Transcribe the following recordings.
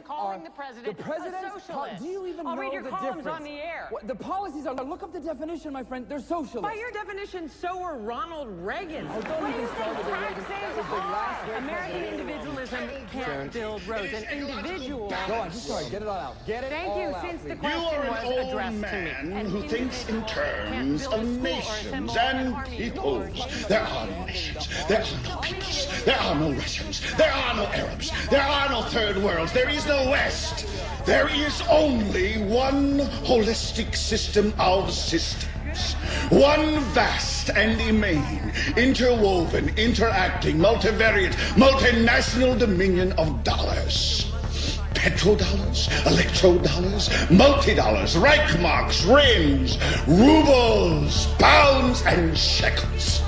calling the president a socialist. Do you even I'll know read your the columns difference? on the air. The policies are, look up the definition, my friend, they're socialist. By your definition, so were Ronald Reagan. Oh, don't even start with the Reagan. That was the last great American president. individualism can't build roads. An individual. Go on, just sorry, get it all out. Get it Thank all you. out, Since the please. question You are was an old addressed man to me, who thinks in terms of nations and peoples. There are no nations. There are no peoples. There are no Russians. There are no Arabs. There are no third worlds. There is no West. There is only one holistic system of systems. One vast and inhumane, interwoven, interacting, multivariate, multinational dominion of dollars. Petrodollars, electrodollars, multi-dollars, Reichmarks, rands, rubles, pounds, and shekels.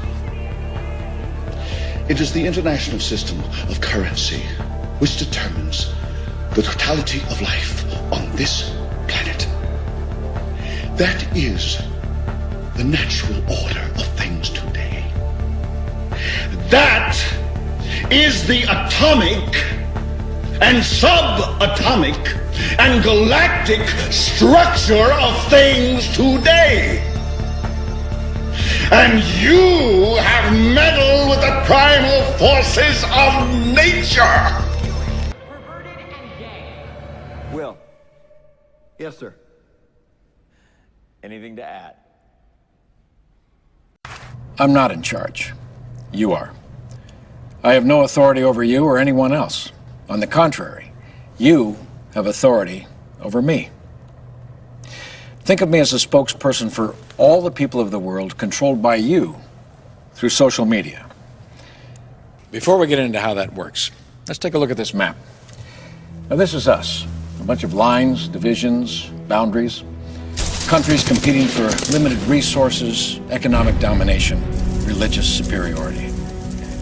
It is the international system of currency which determines the totality of life on this planet. That is the natural order of things today. That is the atomic and subatomic and galactic structure of things today. And you have meddled with the primal forces of nature. Perverted and gay. Will. Yes, sir. Anything to add? I'm not in charge. You are. I have no authority over you or anyone else. On the contrary, you have authority over me. Think of me as a spokesperson for all the people of the world controlled by you through social media. Before we get into how that works, let's take a look at this map. Now, this is us. A bunch of lines, divisions, boundaries. Countries competing for limited resources, economic domination, religious superiority.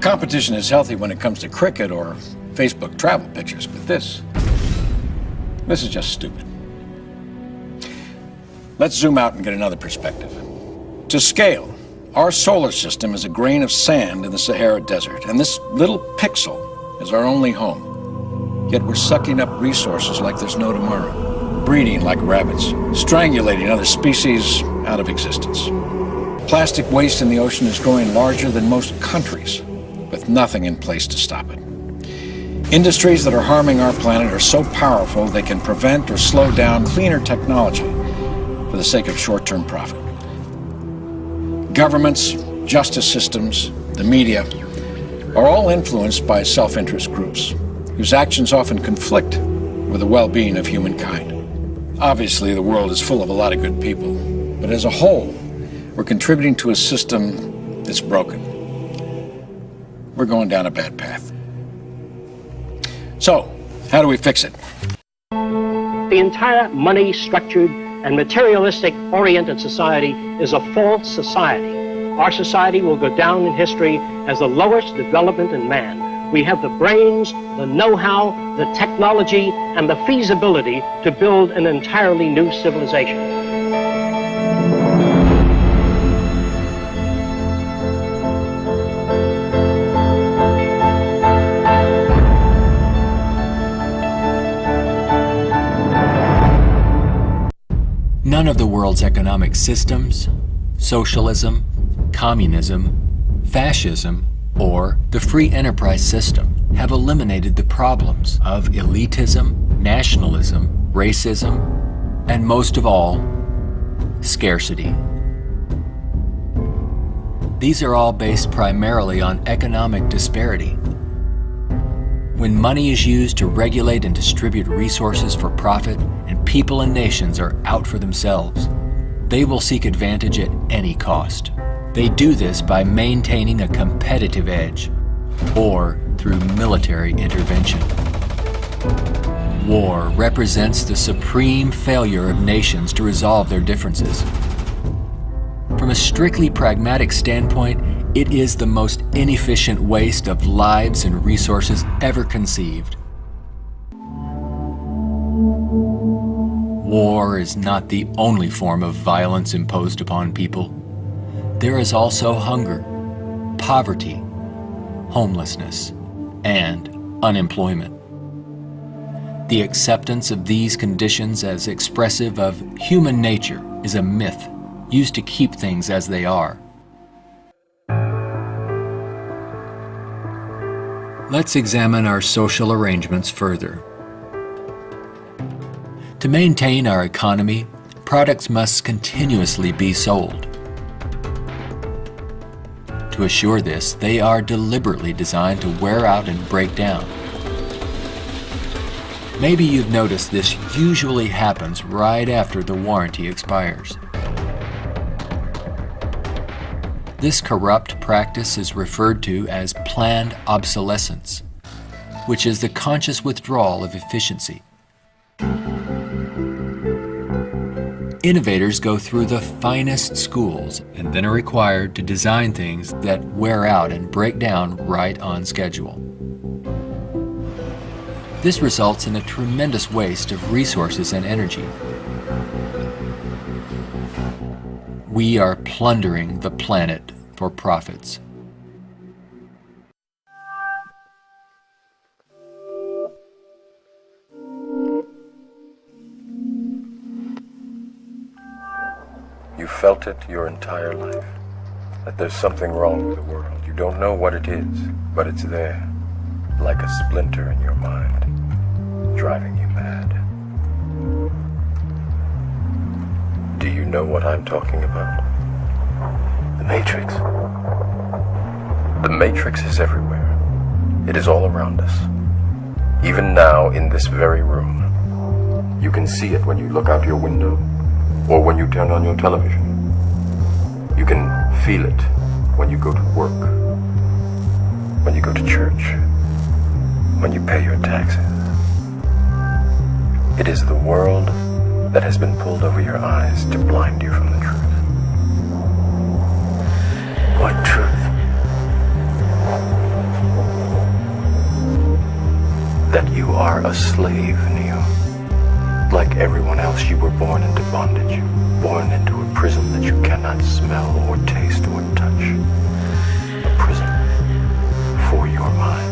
Competition is healthy when it comes to cricket or Facebook travel pictures, but this is just stupid. Let's zoom out and get another perspective. To scale, our solar system is a grain of sand in the Sahara Desert, and this little pixel is our only home. Yet we're sucking up resources like there's no tomorrow, breeding like rabbits, strangulating other species out of existence. Plastic waste in the ocean is growing larger than most countries, with nothing in place to stop it. Industries that are harming our planet are so powerful they can prevent or slow down cleaner technology for the sake of short-term profit. Governments, justice systems, the media are all influenced by self-interest groups whose actions often conflict with the well-being of humankind. Obviously, the world is full of a lot of good people, but as a whole, we're contributing to a system that's broken. We're going down a bad path. So, how do we fix it? The entire money-structured and materialistic-oriented society is a false society. Our society will go down in history as the lowest development in man. We have the brains, the know-how, the technology, and the feasibility to build an entirely new civilization. None of the world's economic systems, socialism, communism, fascism, or the free enterprise system have eliminated the problems of elitism, nationalism, racism, and most of all, scarcity. These are all based primarily on economic disparity. When money is used to regulate and distribute resources for profit, and people and nations are out for themselves, they will seek advantage at any cost. They do this by maintaining a competitive edge, or through military intervention. War represents the supreme failure of nations to resolve their differences. From a strictly pragmatic standpoint, it is the most inefficient waste of lives and resources ever conceived. War is not the only form of violence imposed upon people. There is also hunger, poverty, homelessness, and unemployment. The acceptance of these conditions as expressive of human nature is a myth used to keep things as they are. Let's examine our social arrangements further. To maintain our economy, products must continuously be sold. To assure this, they are deliberately designed to wear out and break down. Maybe you've noticed this usually happens right after the warranty expires. This corrupt practice is referred to as planned obsolescence, which is the conscious withdrawal of efficiency. Innovators go through the finest schools and then are required to design things that wear out and break down right on schedule. This results in a tremendous waste of resources and energy. We are plundering the planet for profits. You felt it your entire life, that there's something wrong with the world. You don't know what it is, but it's there, like a splinter in your mind, driving you mad. Do you know what I'm talking about? The Matrix. The Matrix is everywhere. It is all around us. Even now, in this very room. You can see it when you look out your window, or when you turn on your television. You can feel it when you go to work, when you go to church, when you pay your taxes. It is the world that has been pulled over your eyes to blind you from the truth. What truth? That you are a slave, Neo. Like everyone else, you were born into bondage, born into a prison that you cannot smell or taste or touch. A prison for your mind.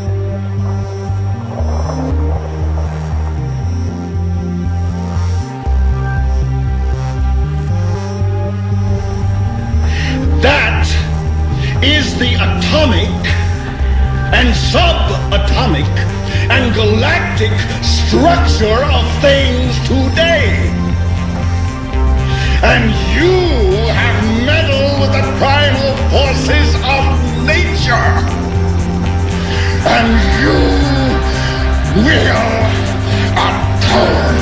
That is the atomic and subatomic and galactic structure of things today. And you have meddled with the primal forces of nature. And you will atone.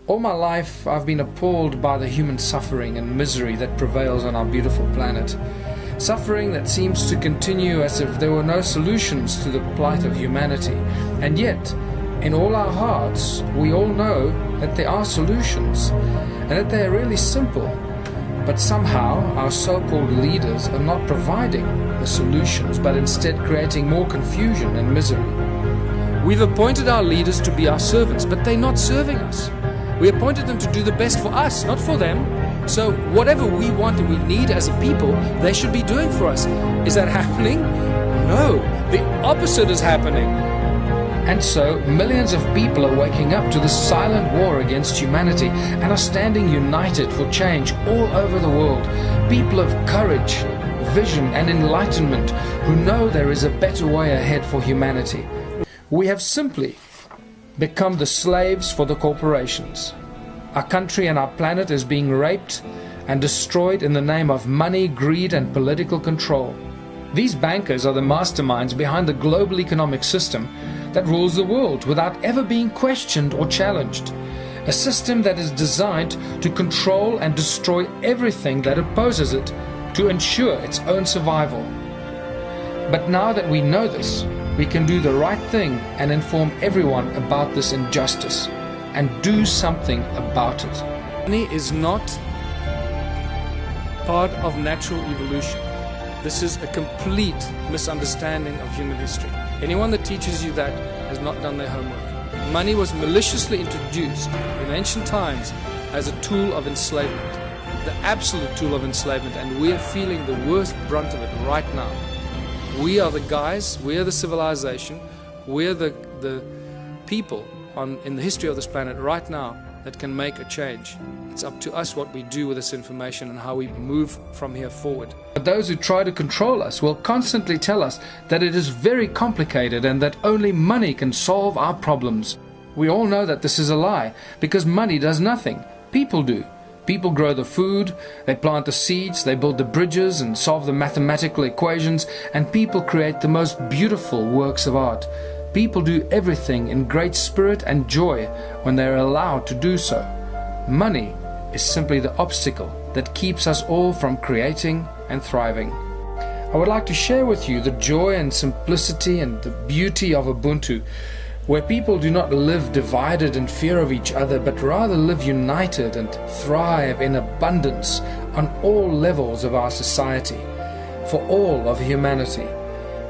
All my life I've been appalled by the human suffering and misery that prevails on our beautiful planet. Suffering that seems to continue as if there were no solutions to the plight of humanity. And yet, in all our hearts, we all know that there are solutions, and that they are really simple. But somehow our so-called leaders are not providing the solutions, but instead creating more confusion and misery. We've appointed our leaders to be our servants, but they're not serving us. We appointed them to do the best for us, not for them. So whatever we want and we need as a people, they should be doing for us. Is that happening? No, the opposite is happening. And so millions of people are waking up to the silent war against humanity and are standing united for change all over the world. People of courage, vision and enlightenment who know there is a better way ahead for humanity. We have simply become the slaves for the corporations. Our country and our planet is being raped and destroyed in the name of money, greed and political control. These bankers are the masterminds behind the global economic system that rules the world without ever being questioned or challenged. A system that is designed to control and destroy everything that opposes it to ensure its own survival. But now that we know this, we can do the right thing and inform everyone about this injustice and do something about it. Money is not part of natural evolution. This is a complete misunderstanding of human history. Anyone that teaches you that has not done their homework. Money was maliciously introduced in ancient times as a tool of enslavement, the absolute tool of enslavement, and we are feeling the worst brunt of it right now. We are the guys, we are the civilization, we are the people in the history of this planet right now that can make a change. It's up to us what we do with this information and how we move from here forward. But those who try to control us will constantly tell us that it is very complicated and that only money can solve our problems. We all know that this is a lie, because money does nothing. People do. People grow the food, they plant the seeds, they build the bridges and solve the mathematical equations, and people create the most beautiful works of art. People do everything in great spirit and joy when they are allowed to do so. Money is simply the obstacle that keeps us all from creating and thriving. I would like to share with you the joy and simplicity and the beauty of Ubuntu, where people do not live divided in fear of each other, but rather live united and thrive in abundance on all levels of our society, for all of humanity.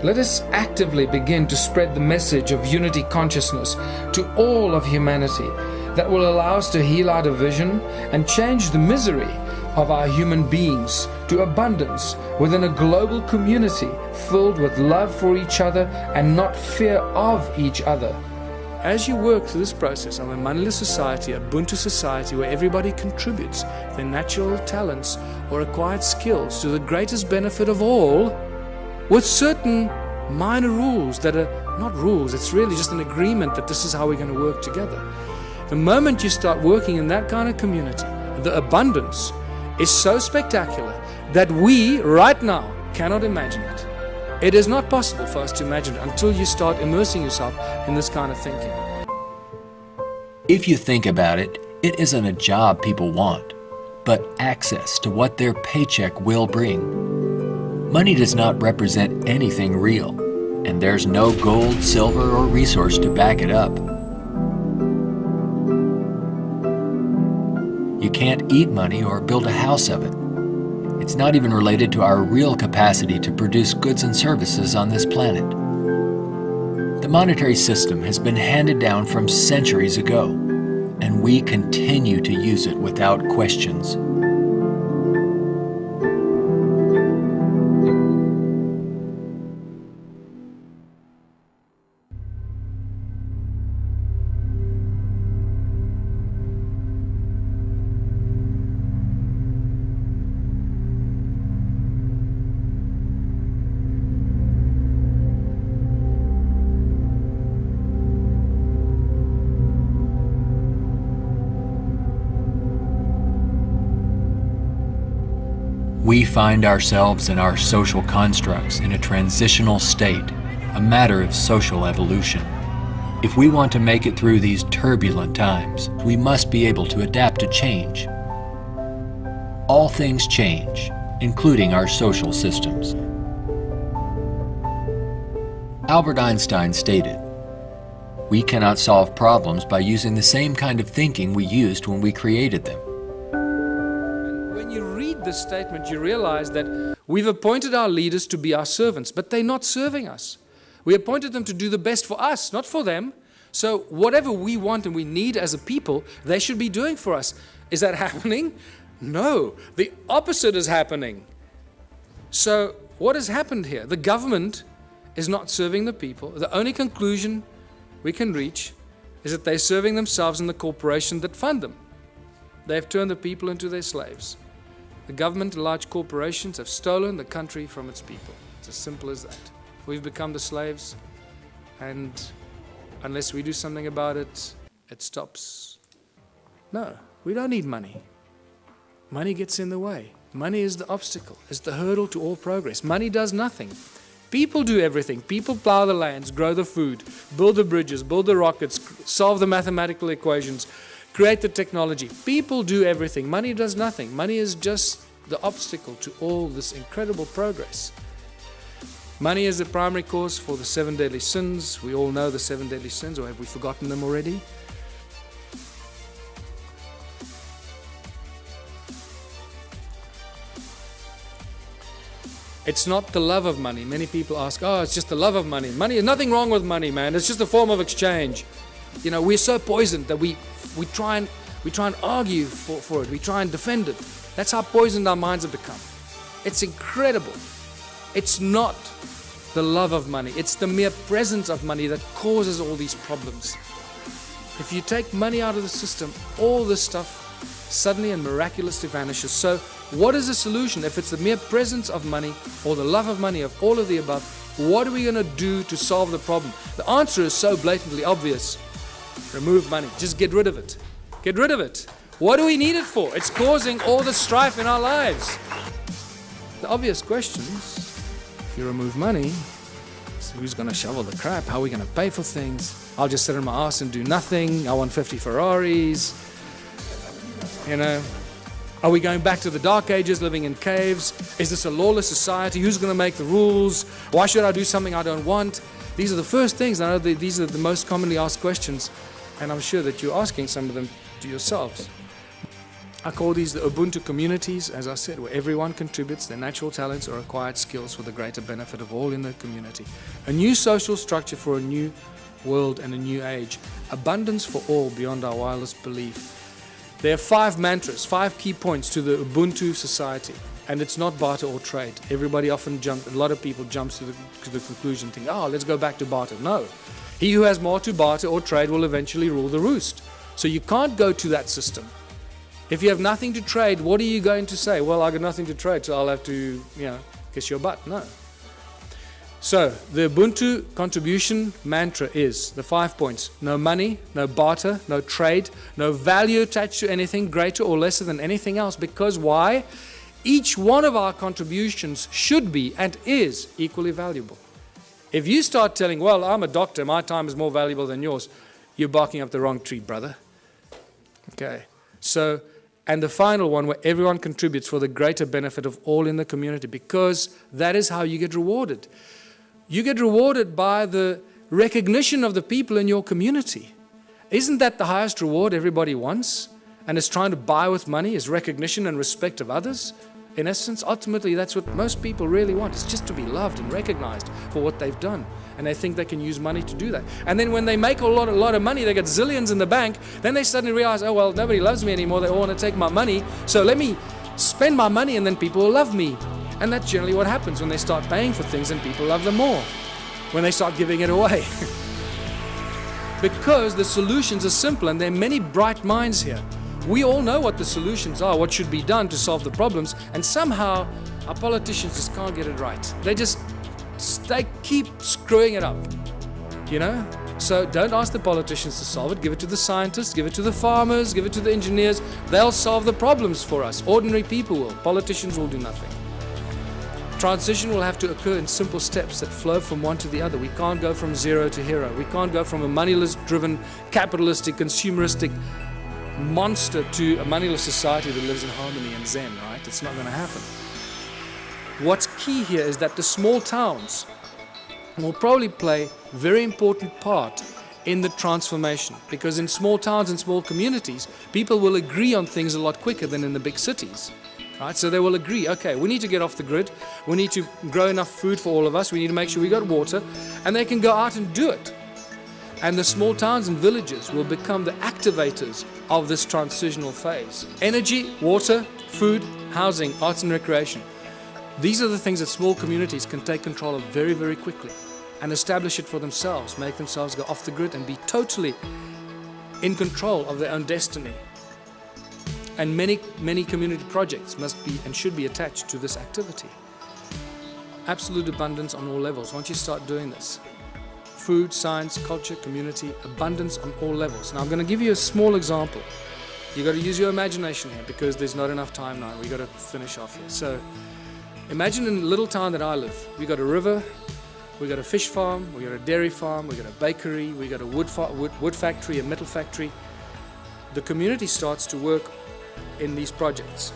Let us actively begin to spread the message of unity consciousness to all of humanity that will allow us to heal our division and change the misery of our human beings to abundance within a global community filled with love for each other and not fear of each other. As you work through this process of a moneyless society, a Ubuntu society where everybody contributes their natural talents or acquired skills to the greatest benefit of all, with certain minor rules that are not rules, it's really just an agreement that this is how we're going to work together. The moment you start working in that kind of community, the abundance is so spectacular that we, right now, cannot imagine it. It is not possible for us to imagine it until you start immersing yourself in this kind of thinking. If you think about it, it isn't a job people want, but access to what their paycheck will bring. Money does not represent anything real, and there's no gold, silver, or resource to back it up. You can't eat money or build a house of it. It's not even related to our real capacity to produce goods and services on this planet. The monetary system has been handed down from centuries ago, and we continue to use it without questions. We find ourselves and our social constructs in a transitional state, a matter of social evolution. If we want to make it through these turbulent times, we must be able to adapt to change. All things change, including our social systems. Albert Einstein stated, "We cannot solve problems by using the same kind of thinking we used when we created them." When you read this statement, you realize that we've appointed our leaders to be our servants, but they're not serving us. We appointed them to do the best for us, not for them. So whatever we want and we need as a people, they should be doing for us. Is that happening? No, the opposite is happening. So what has happened here? The government is not serving the people. The only conclusion we can reach is that they're serving themselves and the corporation that fund them. They've turned the people into their slaves. The government and large corporations have stolen the country from its people. It's as simple as that. We've become the slaves, and unless we do something about it, it stops. No, we don't need money. Money gets in the way. Money is the obstacle, is the hurdle to all progress. Money does nothing. People do everything. People plow the lands, grow the food, build the bridges, build the rockets, solve the mathematical equations, create the technology. People do everything. Money does nothing. Money is just the obstacle to all this incredible progress. Money is the primary cause for the 7 deadly sins. We all know the 7 deadly sins, or have we forgotten them already? It's not the love of money. Many people ask, oh, it's just the love of money. Money, there's nothing wrong with money, man. It's just a form of exchange. You know, we're so poisoned that we try and argue for it. We try and defend it. That's how poisoned our minds have become. It's incredible. It's not the love of money. It's the mere presence of money that causes all these problems. If you take money out of the system, all this stuff suddenly and miraculously vanishes. So what is the solution? If it's the mere presence of money or the love of money, of all of the above, what are we going to do to solve the problem? The answer is so blatantly obvious. Remove money. Just get rid of it. Get rid of it. What do we need it for? It's causing all the strife in our lives. The obvious questions, if you remove money, so who's going to shovel the crap? How are we going to pay for things? I'll just sit on my ass and do nothing. I want 50 Ferraris. You know, are we going back to the dark ages, living in caves? Is this a lawless society? Who's going to make the rules? Why should I do something I don't want? These are the first things. I know these are the most commonly asked questions, and I'm sure that you're asking some of them to yourselves. I call these the Ubuntu communities, as I said, where everyone contributes their natural talents or acquired skills for the greater benefit of all in the community. A new social structure for a new world and a new age. Abundance for all beyond our wildest belief. There are 5 mantras, 5 key points to the Ubuntu society, and it's not barter or trade. Everybody often a lot of people jump to the conclusion, think, oh, let's go back to barter. No. He who has more to barter or trade will eventually rule the roost. So you can't go to that system. If you have nothing to trade, what are you going to say? Well, I got nothing to trade, so I'll have to, kiss your butt. No. So the Ubuntu contribution mantra is the 5 points. No money, no barter, no trade, no value attached to anything greater or lesser than anything else. Because why? Each one of our contributions should be and is equally valuable. If you start telling, well, I'm a doctor, my time is more valuable than yours, you're barking up the wrong tree, brother. Okay. So, and the final one, where everyone contributes for the greater benefit of all in the community, because that is how you get rewarded. You get rewarded by the recognition of the people in your community. Isn't that the highest reward everybody wants and is trying to buy with money, is recognition and respect of others? In essence, ultimately, that's what most people really want. It's just to be loved and recognized for what they've done. And they think they can use money to do that. And then when they make a lot of money, they get zillions in the bank, then they suddenly realize, oh, well, nobody loves me anymore. They all want to take my money. So let me spend my money and then people will love me. And that's generally what happens when they start paying for things and people love them more. When they start giving it away. Because the solutions are simple and there are many bright minds here. We all know what the solutions are, what should be done to solve the problems, and somehow our politicians just can't get it right. They keep screwing it up, So don't ask the politicians to solve it. Give it to the scientists, give it to the farmers, give it to the engineers. They'll solve the problems for us. Ordinary people will. Politicians will do nothing. Transition will have to occur in simple steps that flow from one to the other. We can't go from zero to hero. We can't go from a moneyless-driven, capitalistic, consumeristic monster to a moneyless society that lives in harmony and zen, right? It's not going to happen. What's key here is that the small towns will probably play a very important part in the transformation, because in small towns and small communities, people will agree on things a lot quicker than in the big cities. Right? So they will agree, okay, we need to get off the grid, we need to grow enough food for all of us, we need to make sure we got water, and they can go out and do it. And the small towns and villages will become the activators of this transitional phase. Energy, water, food, housing, arts and recreation. These are the things that small communities can take control of very, very quickly and establish it for themselves, make themselves go off the grid and be totally in control of their own destiny. And many community projects must be and should be attached to this activity. Absolute abundance on all levels. Once you start doing this, food, science, culture, community, abundance on all levels. Now I'm going to give you a small example. You've got to use your imagination here because there's not enough time now. We've got to finish off here. So imagine in the little town that I live, we've got a river, we've got a fish farm, we've got a dairy farm, we've got a bakery, we've got a wood factory, a metal factory. The community starts to work in these projects.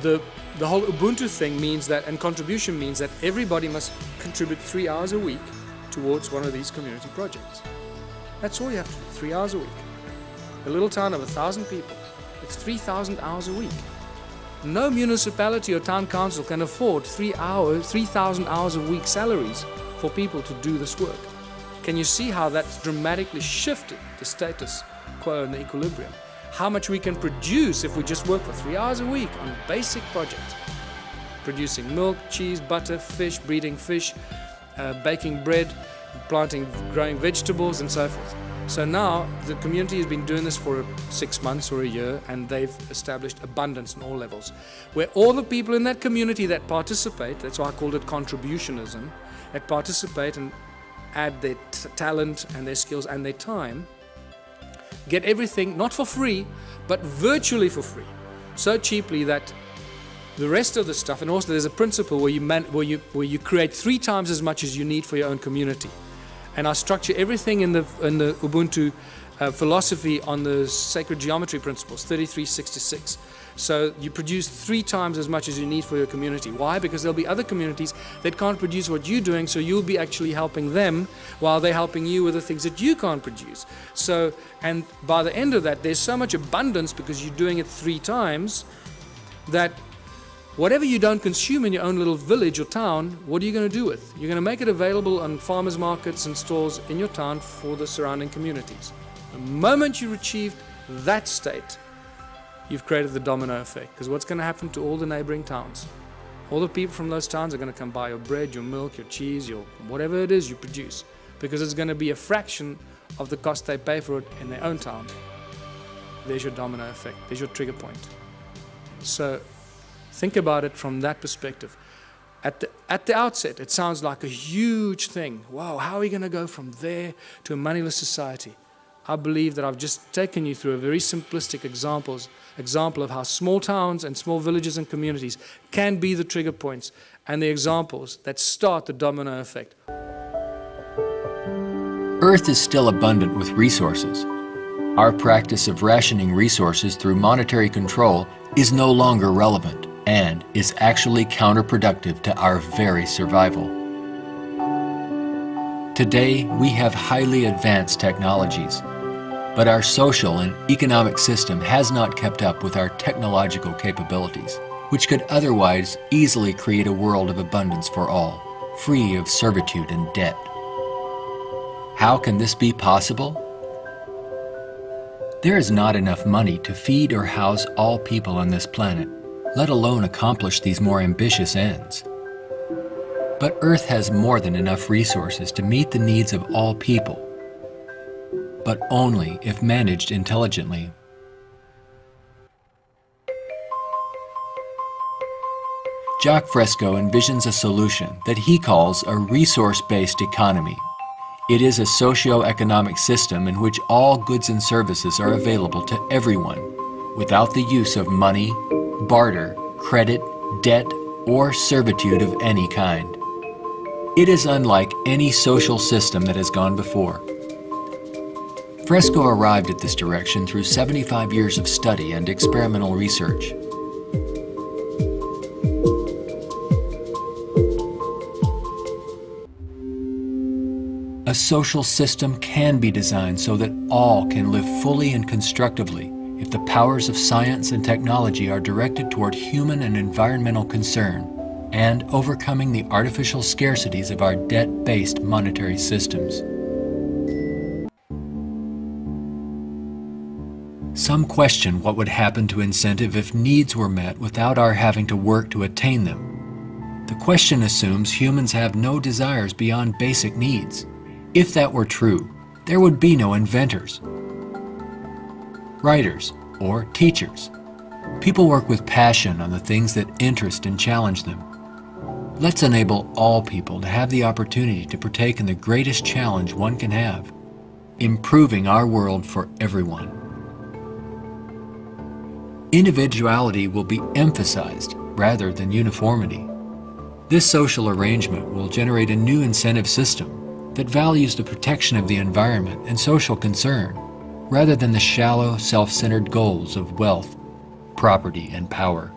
The the whole Ubuntu thing means that, and contribution means that everybody must contribute 3 hours a week towards one of these community projects. That's all you have to do, 3 hours a week. A little town of 1,000 people, it's 3,000 hours a week. No municipality or town council can afford 3,000 hours a week salaries for people to do this work. Can you see how that's dramatically shifted the status quo and the equilibrium? How much we can produce if we just work for 3 hours a week on basic projects. Producing milk, cheese, butter, fish, breeding fish, baking bread, growing vegetables and so forth. So now the community has been doing this for 6 months or a year, and they've established abundance on all levels, where all the people in that community that participate, that's why I called it contributionism, that participate and add their talent and their skills and their time, get everything not for free, but virtually for free, so cheaply that the rest of the stuff, and also there's a principle where you create 3 times as much as you need for your own community. And I structure everything in the Ubuntu philosophy on the sacred geometry principles, 3366. So you produce 3 times as much as you need for your community. Why? Because there'll be other communities that can't produce what you're doing, so you'll be actually helping them while they're helping you with the things that you can't produce. So, and by the end of that, there's so much abundance because you're doing it 3 times that whatever you don't consume in your own little village or town, what are you going to do with? You're going to make it available on farmers markets and stores in your town for the surrounding communities. The moment you achieve that state, you've created the domino effect. Because what's going to happen to all the neighboring towns? All the people from those towns are going to come buy your bread, your milk, your cheese, your whatever it is you produce. Because it's going to be a fraction of the cost they pay for it in their own town. There's your domino effect. There's your trigger point. So think about it from that perspective. At the outset, it sounds like a huge thing. Wow, how are we going to go from there to a moneyless society? I believe that I've just taken you through a very simplistic example of how small towns and small villages and communities can be the trigger points and the examples that start the domino effect. Earth is still abundant with resources. Our practice of rationing resources through monetary control is no longer relevant and is actually counterproductive to our very survival. Today, we have highly advanced technologies, but our social and economic system has not kept up with our technological capabilities, which could otherwise easily create a world of abundance for all, free of servitude and debt. How can this be possible? There is not enough money to feed or house all people on this planet, let alone accomplish these more ambitious ends. But Earth has more than enough resources to meet the needs of all people, but only if managed intelligently. Jacques Fresco envisions a solution that he calls a resource-based economy. It is a socio-economic system in which all goods and services are available to everyone without the use of money, barter, credit, debt, or servitude of any kind. It is unlike any social system that has gone before. Fresco arrived at this direction through 75 years of study and experimental research. A social system can be designed so that all can live fully and constructively if the powers of science and technology are directed toward human and environmental concern and overcoming the artificial scarcities of our debt-based monetary systems. Some question what would happen to incentive if needs were met without our having to work to attain them. The question assumes humans have no desires beyond basic needs. If that were true, there would be no inventors, writers, or teachers. People work with passion on the things that interest and challenge them. Let's enable all people to have the opportunity to partake in the greatest challenge one can have, improving our world for everyone. Individuality will be emphasized rather than uniformity. This social arrangement will generate a new incentive system that values the protection of the environment and social concern, rather than the shallow, self-centered goals of wealth, property, and power.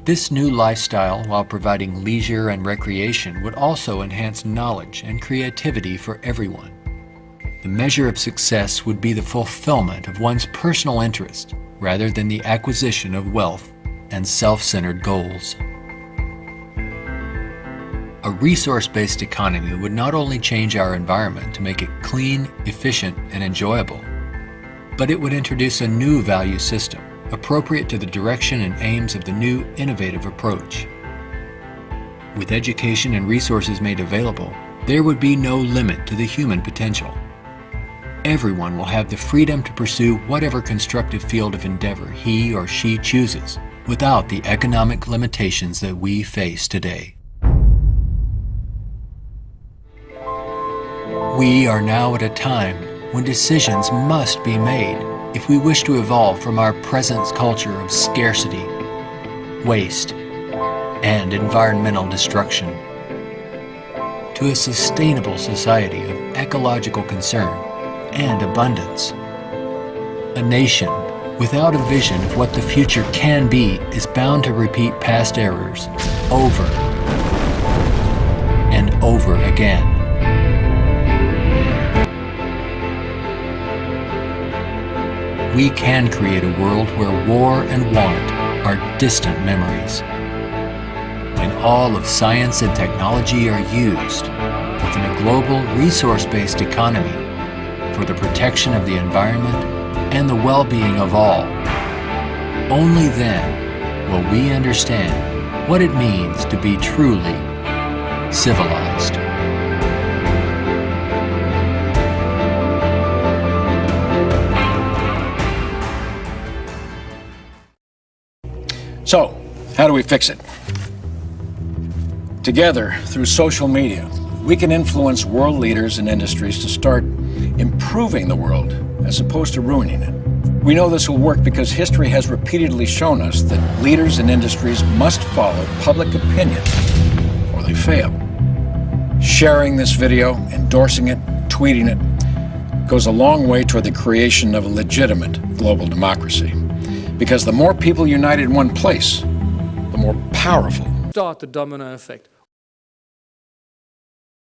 This new lifestyle, while providing leisure and recreation, would also enhance knowledge and creativity for everyone. The measure of success would be the fulfillment of one's personal interest rather than the acquisition of wealth and self-centered goals. A resource-based economy would not only change our environment to make it clean, efficient, and enjoyable, but it would introduce a new value system appropriate to the direction and aims of the new innovative approach. With education and resources made available, there would be no limit to the human potential. Everyone will have the freedom to pursue whatever constructive field of endeavor he or she chooses, without the economic limitations that we face today. We are now at a time when decisions must be made if we wish to evolve from our present culture of scarcity, waste, and environmental destruction to a sustainable society of ecological concern and abundance. A nation without a vision of what the future can be is bound to repeat past errors over and over again. We can create a world where war and want are distant memories, when all of science and technology are used within a global resource-based economy for the protection of the environment and the well-being of all. Only then will we understand what it means to be truly civilized. So, how do we fix it? Together, through social media, we can influence world leaders and industries to start improving the world as opposed to ruining it. We know this will work because history has repeatedly shown us that leaders and industries must follow public opinion or they fail. Sharing this video, endorsing it, tweeting it, goes a long way toward the creation of a legitimate global democracy. Because the more people unite in one place, the more powerful. Start the domino effect.